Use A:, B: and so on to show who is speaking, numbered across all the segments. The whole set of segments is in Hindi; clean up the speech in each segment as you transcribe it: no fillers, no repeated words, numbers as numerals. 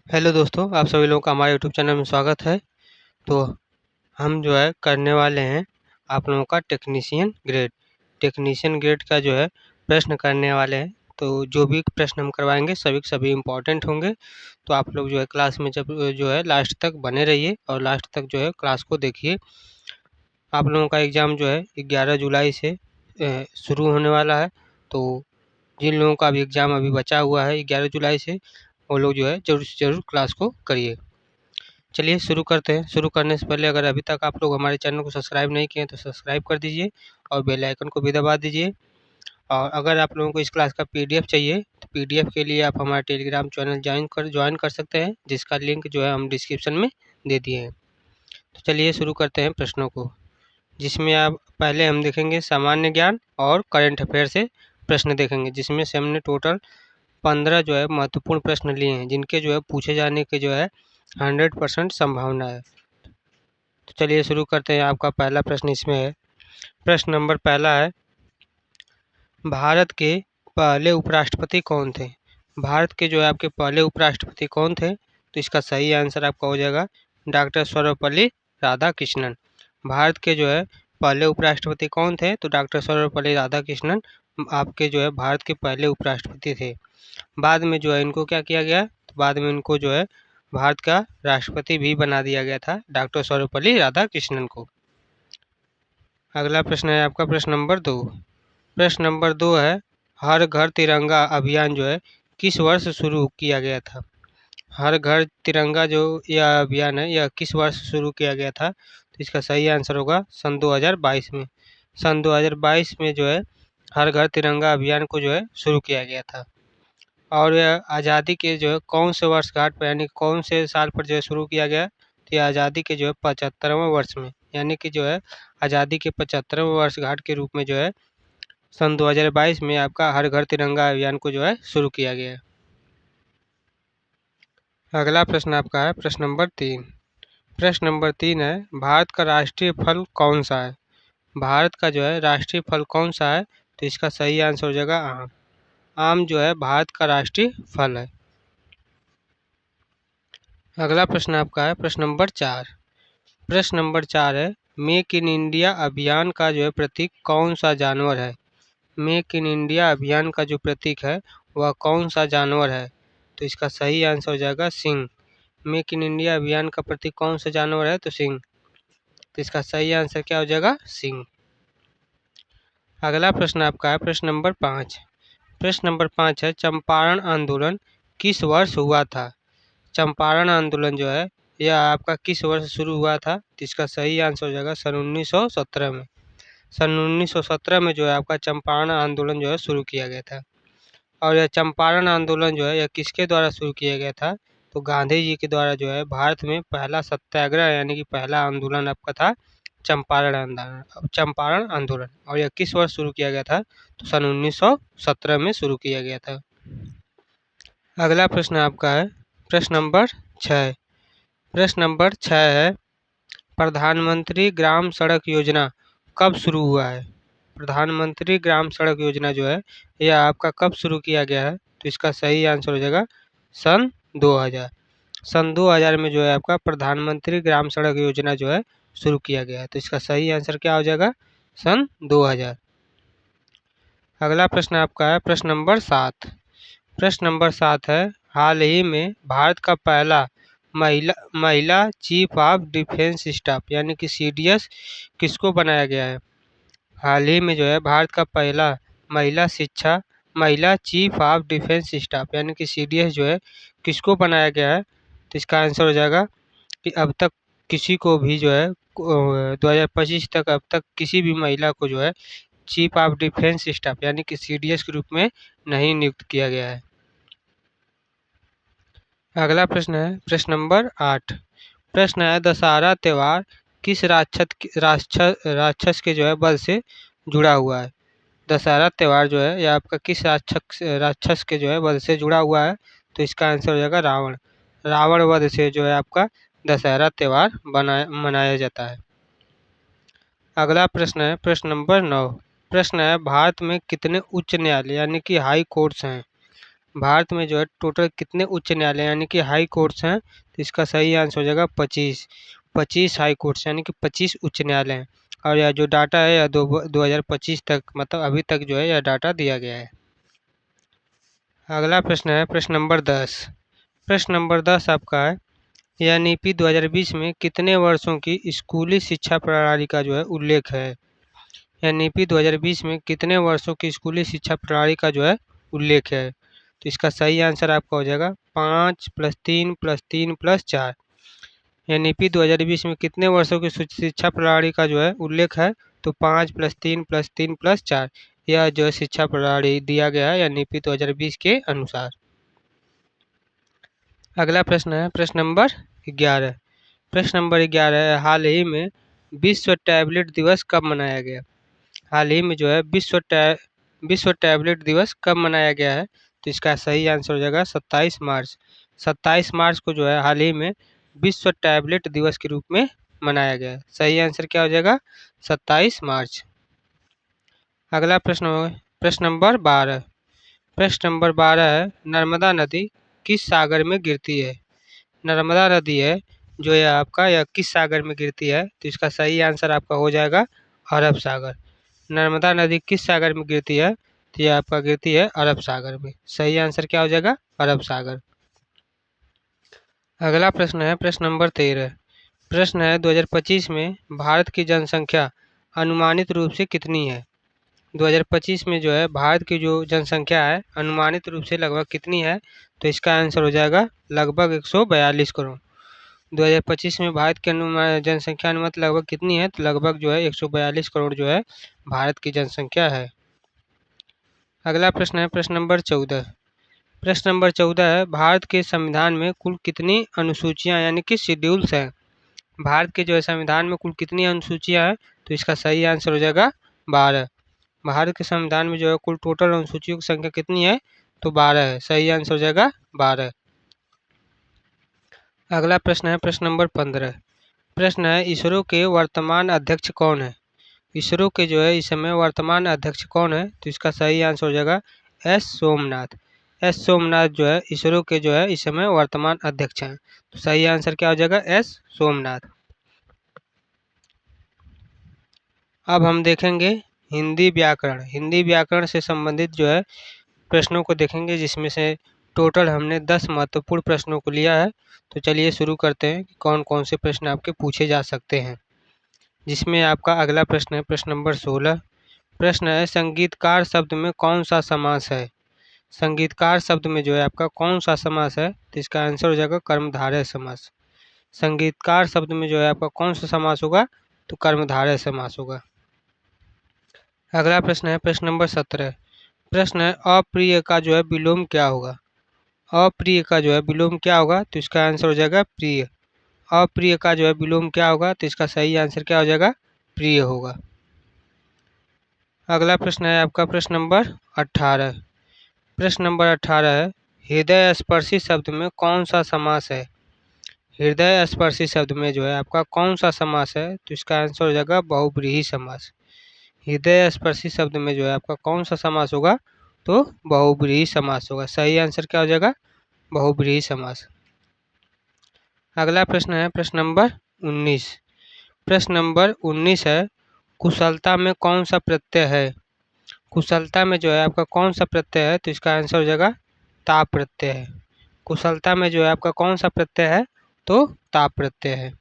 A: हेलो दोस्तों, आप सभी लोगों का हमारे यूट्यूब चैनल में स्वागत है। तो हम जो है करने वाले हैं आप लोगों का टेक्नीशियन ग्रेड का जो है प्रश्न करने वाले हैं। तो जो भी प्रश्न हम करवाएंगे सभी के सभी इम्पोर्टेंट होंगे। तो आप लोग जो है क्लास में जब जो है लास्ट तक बने रहिए और लास्ट तक जो है क्लास को देखिए। आप लोगों का एग्ज़ाम जो है 11 जुलाई से शुरू होने वाला है। तो जिन लोगों का भी एग्ज़ाम अभी बचा हुआ है 11 जुलाई से, वो लोग जो है ज़रूर से ज़रूर क्लास को करिए। चलिए शुरू करते हैं। शुरू करने से पहले अगर अभी तक आप लोग हमारे चैनल को सब्सक्राइब नहीं किए हैं तो सब्सक्राइब कर दीजिए और बेल आइकन को भी दबा दीजिए। और अगर आप लोगों को इस क्लास का पीडीएफ चाहिए तो पीडीएफ के लिए आप हमारा टेलीग्राम चैनल ज्वाइन कर सकते हैं, जिसका लिंक जो है हम डिस्क्रिप्शन में दे दिए हैं। तो चलिए शुरू करते हैं प्रश्नों को, जिसमें आप पहले हम देखेंगे सामान्य ज्ञान और करंट अफेयर से प्रश्न देखेंगे, जिसमें से हमने टोटल 15 जो है महत्वपूर्ण प्रश्न लिए हैं, जिनके जो है पूछे जाने के जो है 100% संभावना है। तो चलिए शुरू करते हैं। आपका पहला प्रश्न इसमें है। प्रश्न नंबर पहला है, भारत के पहले उपराष्ट्रपति कौन थे? भारत के जो है आपके पहले उपराष्ट्रपति कौन थे? तो इसका सही आंसर आपका हो जाएगा डॉक्टर सर्वपल्ली राधाकृष्णन। भारत के जो है पहले उपराष्ट्रपति कौन थे? तो डॉक्टर सर्वपल्ली राधाकृष्णन आपके जो है भारत के पहले उपराष्ट्रपति थे। बाद में जो है इनको क्या किया गया? तो बाद में इनको जो है भारत का राष्ट्रपति भी बना दिया गया था, डॉक्टर सर्वपल्ली राधाकृष्णन को। अगला प्रश्न है आपका प्रश्न नंबर 2। प्रश्न नंबर 2 है, हर घर तिरंगा अभियान जो है किस वर्ष शुरू किया गया था? हर घर तिरंगा जो यह अभियान है यह किस वर्ष शुरू किया गया था? तो इसका सही आंसर होगा सन 2022 में। सन 2022 में जो है हर घर तिरंगा अभियान को जो है शुरू किया गया था। और यह आज़ादी के जो है कौन से वर्षगांठ पर, यानी कौन से साल पर जो है शुरू किया गया? तो ये आज़ादी के जो है 75वें वर्ष में, यानी कि जो है आज़ादी के 75वें वर्षगांठ के रूप में जो है सन 2022 में आपका हर घर तिरंगा अभियान को जो है शुरू किया गया है। अगला प्रश्न आपका है प्रश्न नंबर 3। प्रश्न नंबर 3 है, भारत का राष्ट्रीय फल कौन सा है? भारत का जो है राष्ट्रीय फल कौन सा है? तो इसका सही आंसर हो जाएगा आम। आम जो है भारत का राष्ट्रीय फल है। अगला प्रश्न आपका है प्रश्न नंबर 4। प्रश्न नंबर 4 है, मेक इन इंडिया अभियान का जो है प्रतीक कौन सा जानवर है? मेक इन इंडिया अभियान का जो प्रतीक है वह कौन सा जानवर है? तो इसका सही आंसर हो जाएगा सिंह। मेक इन इंडिया अभियान का प्रतीक कौन सा जानवर है? तो सिंह। तो इसका सही आंसर क्या हो जाएगा? सिंह। अगला प्रश्न आपका है प्रश्न नंबर 5। प्रश्न नंबर 5 है, चंपारण आंदोलन किस वर्ष हुआ था? चंपारण आंदोलन जो है यह आपका किस वर्ष शुरू हुआ था? तो इसका सही आंसर हो जाएगा सन 1917 में। सन 1917 में जो है आपका चंपारण आंदोलन जो है शुरू किया गया था। और यह चंपारण आंदोलन जो है यह किसके द्वारा शुरू किया गया था? तो गांधी जी के द्वारा जो है भारत में पहला सत्याग्रह, यानी कि पहला आंदोलन आपका था चंपारण आंदोलन। और यह किस वर्ष शुरू किया गया था? तो सन 1917 में शुरू किया गया था। अगला प्रश्न आपका है प्रश्न नंबर 6। प्रश्न नंबर 6 है, प्रधानमंत्री ग्राम सड़क योजना कब शुरू हुआ है? प्रधानमंत्री ग्राम सड़क योजना जो है यह आपका कब शुरू किया गया है? तो इसका सही आंसर हो जाएगा सन 2000। सन 2000 में जो है आपका प्रधानमंत्री ग्राम सड़क योजना जो है शुरू किया गया है। तो इसका सही आंसर क्या हो जाएगा? सन 2000। अगला प्रश्न आपका है प्रश्न नंबर 7। प्रश्न नंबर 7 है, हाल ही में भारत का पहला महिला महिला चीफ ऑफ डिफेंस स्टाफ यानी कि सीडीएस किसको बनाया गया है? हाल ही में जो है भारत का पहला महिला चीफ ऑफ डिफेंस स्टाफ यानी कि सीडीएस जो है किसको बनाया गया है? तो इसका आंसर हो जाएगा कि अब तक किसी को भी जो है 2025 तक अब तक किसी भी महिला को जो है चीफ ऑफ डिफेंस स्टाफ यानी कि सीडीएस के रूप में नहीं नियुक्त किया गया है। अगला प्रश्न है प्रश्न नंबर 8। प्रश्न है, दशहरा त्यौहार किस राक्षस के जो है बल से जुड़ा हुआ है? दशहरा त्यौहार जो है यह आपका किस राक्षस के जो है बल से जुड़ा हुआ है? तो इसका आंसर हो जाएगा रावण। रावण वध से जो है आपका दशहरा त्यौहार मनाया जाता है। अगला प्रश्न है प्रश्न नंबर 9। प्रश्न है, भारत में कितने उच्च न्यायालय यानी कि हाई कोर्ट्स हैं? भारत में जो है टोटल कितने उच्च न्यायालय यानी कि हाई कोर्ट्स हैं, तो इसका सही आंसर हो जाएगा 25। 25 हाई कोर्ट्स यानी कि 25 उच्च न्यायालय हैं। और यह जो डाटा है यह 2025 तक मतलब अभी तक जो है यह डाटा दिया गया है। अगला प्रश्न है प्रश्न नंबर 10। प्रश्न नंबर 10 आपका है, यह नीति 2020 में कितने वर्षों की स्कूली शिक्षा प्रणाली का जो है उल्लेख है। यह नीति 2020 में कितने वर्षों की स्कूली शिक्षा प्रणाली का जो है उल्लेख है। तो इसका सही आंसर आपका हो जाएगा 5 + 3 + 3 + 4। यह नीति 2020 में कितने वर्षों की शिक्षा प्रणाली का जो है उल्लेख है, तो 5 + 3 + 3 + 4 यह जो है शिक्षा प्रणाली दिया गया है या नीति 2020 के अनुसार। अगला प्रश्न है प्रश्न नंबर 11। प्रश्न नंबर 11 है, हाल ही में विश्व टैबलेट दिवस कब मनाया गया। हाल ही में जो है विश्व टैबलेट दिवस कब मनाया गया है, तो इसका सही आंसर हो जाएगा 27 मार्च। 27 मार्च को जो है हाल ही में विश्व टैबलेट दिवस के रूप में मनाया गया है। सही आंसर क्या हो जाएगा 27 मार्च। अगला प्रश्न प्रश्न नंबर 12। प्रश्न नंबर 12 है, नर्मदा नदी किस सागर में गिरती है। नर्मदा नदी है जो है आपका यह किस सागर में गिरती है, तो इसका सही आंसर आपका हो जाएगा अरब सागर। नर्मदा नदी किस सागर में गिरती है, तो यह आपका गिरती है अरब सागर में। सही आंसर क्या हो जाएगा अरब सागर। अगला प्रश्न है प्रश्न नंबर 13। प्रश्न है 2025 में भारत की जनसंख्या अनुमानित रूप से कितनी है। 2025 में जो है भारत की जो जनसंख्या है अनुमानित रूप से लगभग कितनी है, तो इसका आंसर हो जाएगा लगभग 142 करोड़। 2025 में भारत की जनसंख्या अनुमानित लगभग कितनी है, तो लगभग जो है 142 करोड़ जो है भारत की जनसंख्या है। अगला प्रश्न है प्रश्न नंबर 14। प्रश्न नंबर 14 है, भारत के संविधान में कुल कितनी अनुसूचियां यानी कि शेड्यूल्स हैं। भारत के जो है संविधान में कुल कितनी अनुसूचियां हैं, तो इसका सही आंसर हो जाएगा 12। भारत के संविधान में जो है कुल टोटल अनुसूचियों की संख्या कितनी है, तो 12 है। सही आंसर हो जाएगा 12। अगला प्रश्न है प्रश्न नंबर 15। प्रश्न है, इसरो के वर्तमान अध्यक्ष कौन है। इसरो के जो है इस समय वर्तमान अध्यक्ष कौन है, तो इसका सही आंसर हो जाएगा एस सोमनाथ। एस सोमनाथ जो है इसरो के जो है इस समय वर्तमान अध्यक्ष हैं। तो सही आंसर क्या हो जाएगा एस सोमनाथ। अब हम देखेंगे हिंदी व्याकरण। हिंदी व्याकरण से संबंधित जो है प्रश्नों को देखेंगे, जिसमें से टोटल हमने 10 महत्वपूर्ण प्रश्नों को लिया है। तो चलिए शुरू करते हैं कि कौन कौन से प्रश्न आपके पूछे जा सकते हैं। जिसमें आपका अगला प्रश्न है प्रश्न नंबर 16। प्रश्न है, संगीतकार शब्द में कौन सा समास है। संगीतकार शब्द में जो है आपका कौन सा समास है, तो इसका आंसर हो जाएगा कर्मधारय समास। संगीतकार शब्द में जो है आपका कौन सा समास होगा, तो कर्मधारय समास होगा। अगला प्रश्न है प्रश्न नंबर 17। प्रश्न है, अप्रिय का जो है विलोम क्या होगा। अप्रिय का जो है विलोम क्या होगा, तो इसका आंसर हो जाएगा प्रिय। अप्रिय का जो है विलोम क्या होगा, तो इसका सही आंसर क्या हो जाएगा प्रिय होगा। अगला प्रश्न है आपका प्रश्न नंबर 18। प्रश्न नंबर 18 है, हृदय स्पर्शी शब्द में कौन सा समास है। हृदय स्पर्शी शब्द में जो है आपका कौन सा समास है, तो इसका आंसर हो जाएगा बहुब्रीहि समास। हृदय स्पर्शी शब्द में जो है आपका कौन सा समास होगा, तो बहुब्रीहि समास होगा। सही आंसर क्या हो जाएगा बहुब्रीहि समास। अगला प्रश्न है प्रश्न नंबर 19। प्रश्न नंबर 19 है, कुशलता में कौन सा प्रत्यय है। कुशलता में जो है आपका कौन सा प्रत्यय है, तो इसका आंसर हो जाएगा ताप प्रत्यय है। कुशलता में जो है आपका कौन सा प्रत्यय है, तो ताप प्रत्यय है।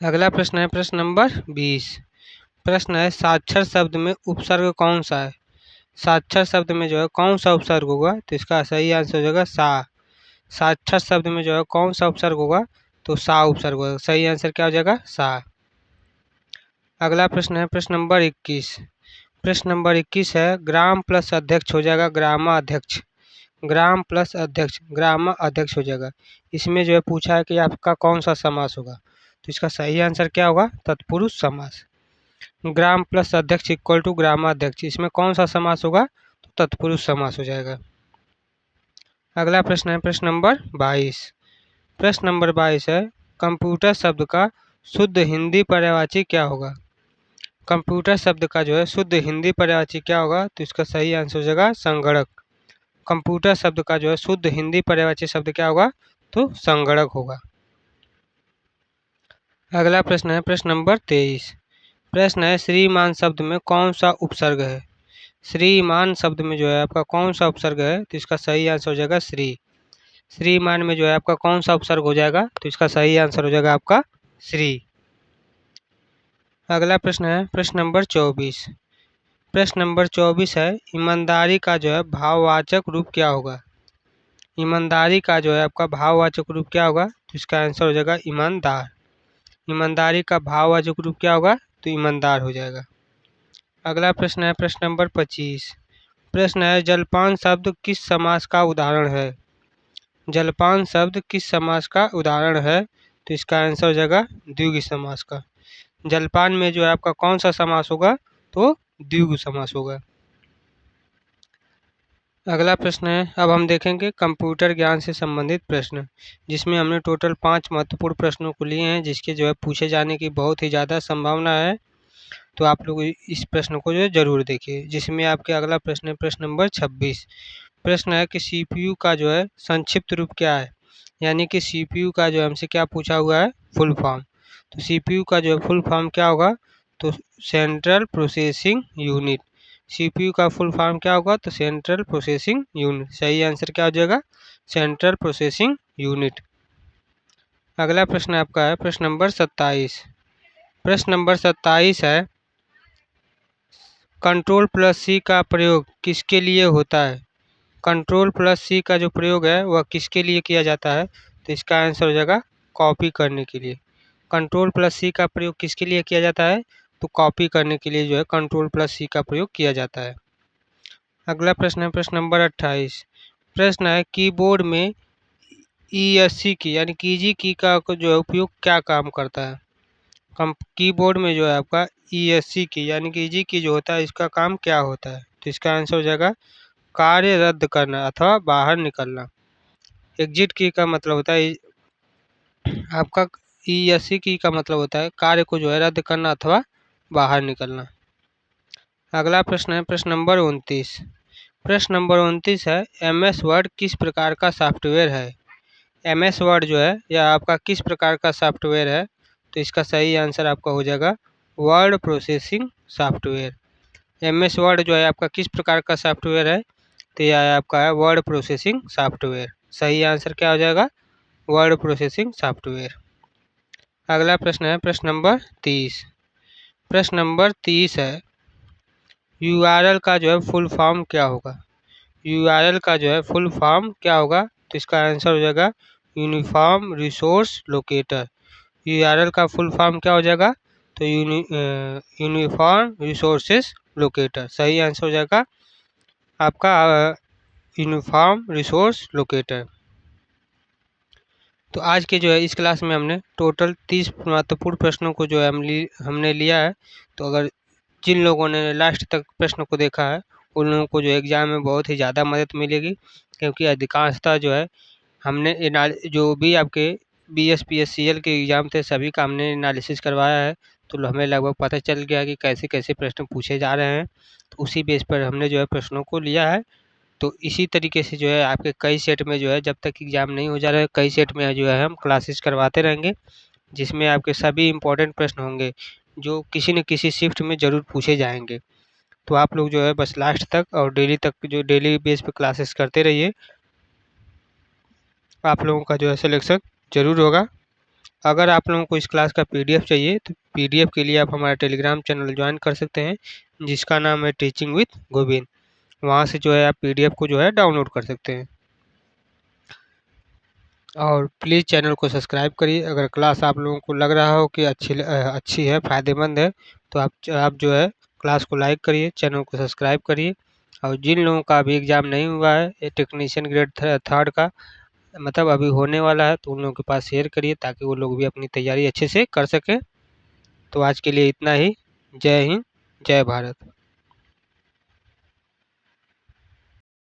A: अगला प्रश्न है प्रश्न नंबर 20। प्रश्न है, साक्षर शब्द में उपसर्ग कौन सा है। साक्षर शब्द में जो है कौन सा उपसर्ग होगा, तो इसका सही आंसर हो जाएगा सा। साक्षर शब्द में जो है कौन सा उपसर्ग होगा, तो सा उपसर्ग होगा। सही आंसर क्या हो जाएगा सा। अगला प्रश्न है प्रश्न नंबर 21। प्रश्न नंबर 21 है, ग्राम प्लस अध्यक्ष हो जाएगा ग्रामाध्यक्ष। ग्राम प्लस अध्यक्ष ग्रामाध्यक्ष हो जाएगा। इसमें जो है पूछा है कि आपका कौन सा समास होगा, तो इसका सही आंसर क्या होगा तत्पुरुष समास। ग्राम प्लस अध्यक्ष इक्वल टू ग्रामाध्यक्ष, इसमें कौन सा समास होगा, तो तत्पुरुष समास हो जाएगा। अगला प्रश्न है प्रश्न नंबर 22। प्रश्न नंबर 22 है, कंप्यूटर शब्द का शुद्ध हिंदी पर्यायवाची क्या होगा। कंप्यूटर शब्द का जो है शुद्ध हिंदी पर्यायवाची क्या होगा? तो इसका सही आंसर हो जाएगा संगणक। कंप्यूटर शब्द का जो है शुद्ध हिंदी पर्यायवाची शब्द क्या होगा? तो संगणक होगा। अगला प्रश्न है प्रश्न नंबर 23। प्रश्न है श्रीमान शब्द में कौन सा उपसर्ग है? श्रीमान शब्द में जो है आपका कौन सा उपसर्ग है? तो इसका सही आंसर हो जाएगा श्री। श्रीमान में जो है आपका कौन सा उपसर्ग हो जाएगा? तो इसका सही आंसर हो जाएगा आपका श्री। अगला प्रश्न है प्रश्न नंबर 24। प्रश्न नंबर 24 है ईमानदारी का जो है भाववाचक रूप क्या होगा? ईमानदारी का जो है आपका भाववाचक रूप क्या होगा? तो इसका आंसर हो जाएगा ईमानदार। ईमानदारी का भाववाचक रूप क्या होगा? तो ईमानदार हो जाएगा। अगला प्रश्न है प्रश्न नंबर 25। प्रश्न है जलपान शब्द किस समास का उदाहरण है? जलपान शब्द किस समास का उदाहरण है? तो इसका आंसर हो जाएगा द्विगु समास का। जलपान में जो है आपका कौन सा समास होगा? तो द्विगु समास होगा। अगला प्रश्न है अब हम देखेंगे कंप्यूटर ज्ञान से संबंधित प्रश्न, जिसमें हमने टोटल 5 महत्वपूर्ण प्रश्नों को लिए हैं, जिसके जो है पूछे जाने की बहुत ही ज़्यादा संभावना है। तो आप लोग इस प्रश्न को जो है ज़रूर देखिए। जिसमें आपके अगला प्रश्न है प्रश्न नंबर 26। प्रश्न है कि सीपीयू का जो है संक्षिप्त रूप क्या है? यानी कि सीपीयू का जो हमसे क्या पूछा हुआ है? Full form. तो सीपीयू का जो है फुल फॉर्म क्या होगा? तो सेंट्रल प्रोसेसिंग यूनिट। सीपीयू का फुल फॉर्म क्या होगा? तो सेंट्रल प्रोसेसिंग यूनिट। सही आंसर क्या हो जाएगा? Central processing unit. अगला प्रश्न आपका है प्रश्न नंबर 27। प्रश्न नंबर 27 है कंट्रोल प्लस सी का प्रयोग किसके लिए होता है? कंट्रोल प्लस सी का जो प्रयोग है वह किसके लिए किया जाता है? तो इसका आंसर हो जाएगा कॉपी करने के लिए। कंट्रोल प्लस सी का प्रयोग किसके लिए किया जाता है? तो कॉपी करने के लिए जो है कंट्रोल प्लस सी का प्रयोग किया जाता है। अगला प्रश्न है प्रश्न नंबर 28। प्रश्न है कीबोर्ड में ESC की यानी कीजी की का जो है उपयोग क्या काम करता है? कीबोर्ड में जो है आपका ESC की यानी कि ईजी की जो होता है इसका काम क्या होता है? तो इसका आंसर हो जाएगा कार्य रद्द करना अथवा बाहर निकलना। एग्जिट की का मतलब होता है आपका ESC की का मतलब होता है कार्य को जो है रद्द करना अथवा बाहर निकलना। अगला प्रश्न है प्रश्न नंबर 29। प्रश्न नंबर 29 है MS वर्ड किस प्रकार का सॉफ्टवेयर है? MS वर्ड जो है यह आपका किस प्रकार का सॉफ्टवेयर है? तो इसका सही आंसर आपका हो जाएगा word processing software. MS word जो है आपका किस प्रकार का सॉफ्टवेयर है? तो यह आपका है वर्ड प्रोसेसिंग सॉफ्टवेयर। सही आंसर क्या हो जाएगा? Word processing software. अगला प्रश्न है प्रश्न नंबर 30। प्रश्न नंबर 30 है URL का जो है फुल फॉर्म क्या होगा? URL का जो है फुल फॉर्म क्या होगा? तो इसका आंसर हो जाएगा यूनिफॉर्म रिसोर्स लोकेटर। URL का फुल फॉर्म क्या हो जाएगा? तो यूनिफॉर्म रिसोर्सेस लोकेटर। सही आंसर हो जाएगा आपका यूनिफॉर्म रिसोर्स लोकेटर। तो आज के जो है इस क्लास में हमने टोटल 30 महत्वपूर्ण प्रश्नों को जो है हमने लिया है। तो अगर जिन लोगों ने लास्ट तक प्रश्न को देखा है उन लोगों को जो एग्ज़ाम में बहुत ही ज़्यादा मदद मिलेगी, क्योंकि अधिकांशतः जो है हमने जो भी आपके BSPSCL के एग्ज़ाम थे सभी का हमने एनालिसिस करवाया है। तो हमें लगभग पता चल गया कि कैसे कैसे प्रश्न पूछे जा रहे हैं। तो उसी बेस पर हमने जो है प्रश्नों को लिया है। तो इसी तरीके से जो है आपके कई सेट में जो है जब तक एग्ज़ाम नहीं हो जा रहा है कई सेट में जो है हम क्लासेस करवाते रहेंगे, जिसमें आपके सभी इम्पोर्टेंट प्रश्न होंगे जो किसी न किसी शिफ्ट में ज़रूर पूछे जाएंगे। तो आप लोग जो है बस लास्ट तक और डेली तक जो डेली बेस पे क्लासेस करते रहिए, आप लोगों का जो है सिलेक्शन ज़रूर होगा। अगर आप लोगों को इस क्लास का PDF चाहिए तो PDF के लिए आप हमारा टेलीग्राम चैनल ज्वाइन कर सकते हैं, जिसका नाम है टीचिंग विद गोविंद। वहाँ से जो है आप PDF को जो है डाउनलोड कर सकते हैं। और प्लीज़ चैनल को सब्सक्राइब करिए। अगर क्लास आप लोगों को लग रहा हो कि अच्छी है, फ़ायदेमंद है, तो आप जो है क्लास को लाइक करिए, चैनल को सब्सक्राइब करिए। और जिन लोगों का अभी एग्ज़ाम नहीं हुआ है ये टेक्नीशियन ग्रेड थर्ड का मतलब अभी होने वाला है, तो उन लोगों के पास शेयर करिए ताकि वो लोग भी अपनी तैयारी अच्छे से कर सकें। तो आज के लिए इतना ही। जय हिंद, जय भारत।